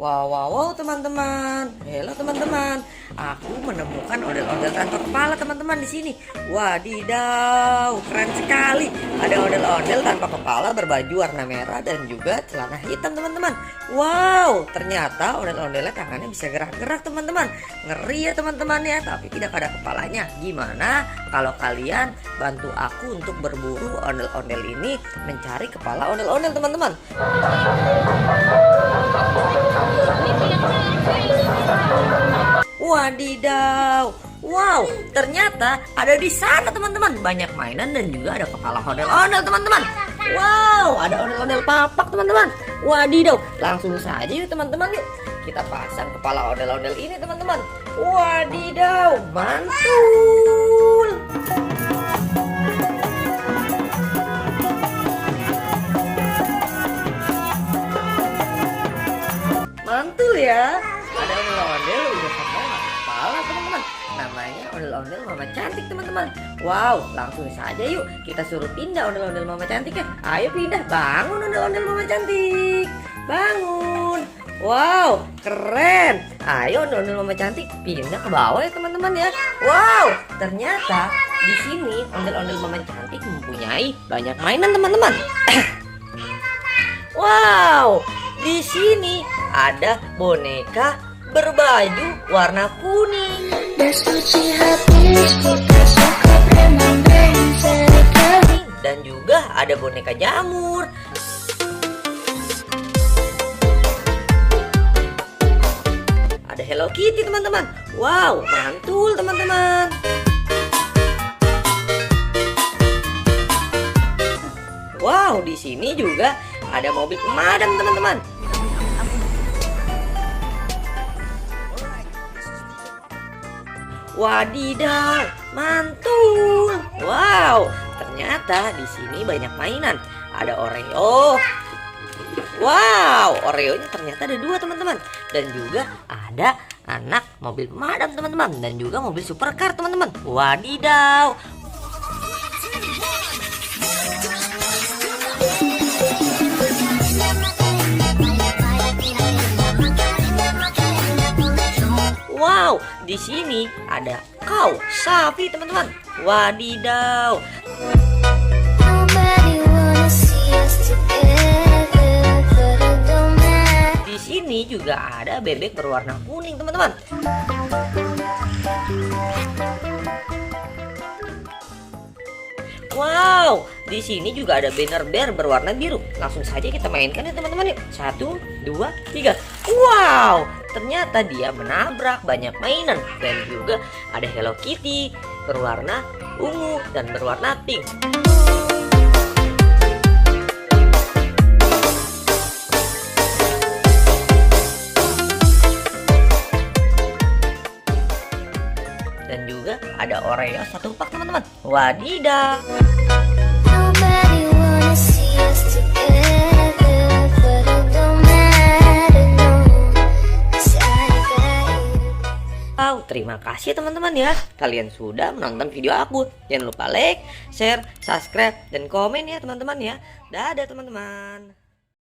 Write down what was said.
Wow, wow, wow teman-teman. Halo teman-teman. Aku menemukan ondel-ondel tanpa kepala teman-teman di sini. Wadidaw, keren sekali. Ada ondel-ondel tanpa kepala berbaju warna merah dan juga celana hitam teman-teman. Wow, ternyata ondel-ondelnya tangannya bisa gerak-gerak teman-teman. Ngeri ya teman-teman ya, tapi tidak ada kepalanya. Gimana kalau kalian bantu aku untuk berburu ondel-ondel ini, mencari kepala ondel-ondel teman-teman? Wadidaw. Wow, ternyata ada di sana teman-teman. Banyak mainan dan juga ada kepala ondel-ondel teman-teman. Wow, ada ondel-ondel papak teman-teman. Wadidaw, langsung saja yuk teman-teman yuk. Kita pasang kepala ondel-ondel ini teman-teman. Wadidaw, mantul. Mantul ya. Ada ondel-ondel udah pakai kepala teman-teman. Namanya ondel-ondel Mama Cantik teman-teman. Wow, langsung saja yuk kita suruh pindah ondel-ondel Mama Cantik ya. Ayo pindah, bangun ondel-ondel Mama Cantik. Bangun. Wow, keren. Ayo ondel-ondel Mama Cantik pindah ke bawah ya teman-teman ya. Wow, ternyata di sini ondel-ondel Mama Cantik mempunyai banyak mainan teman-teman. Wow, di sini ada boneka berbaju warna kuning. Dan juga ada boneka jamur. Ada Hello Kitty teman-teman. Wow, mantul teman-teman. Wow, di sini juga ada mobil pemadam teman-teman. Wadidaw, mantul. Wow, ternyata di sini banyak mainan. Ada Oreo. Wow, Oreo-nya ternyata ada 2 teman-teman. Dan juga ada anak mobil pemadam teman-teman. Dan juga mobil supercar teman-teman. Wadidaw. Wow, di sini ada kau sapi teman-teman. Wadidaw. Di sini juga ada bebek berwarna kuning teman-teman. Wow, di sini juga ada banner bear berwarna biru. Langsung saja kita mainkan ya teman-teman yuk. 1, 2, 3. Wow, ternyata dia menabrak banyak mainan. Dan juga ada Hello Kitty berwarna ungu dan berwarna pink. Dan juga ada Oreo 1 pak teman-teman. Wadidaw. Wow, terima kasih teman-teman ya. Kalian sudah menonton video aku. Jangan lupa like, share, subscribe, dan komen ya teman-teman ya. Dadah teman-teman.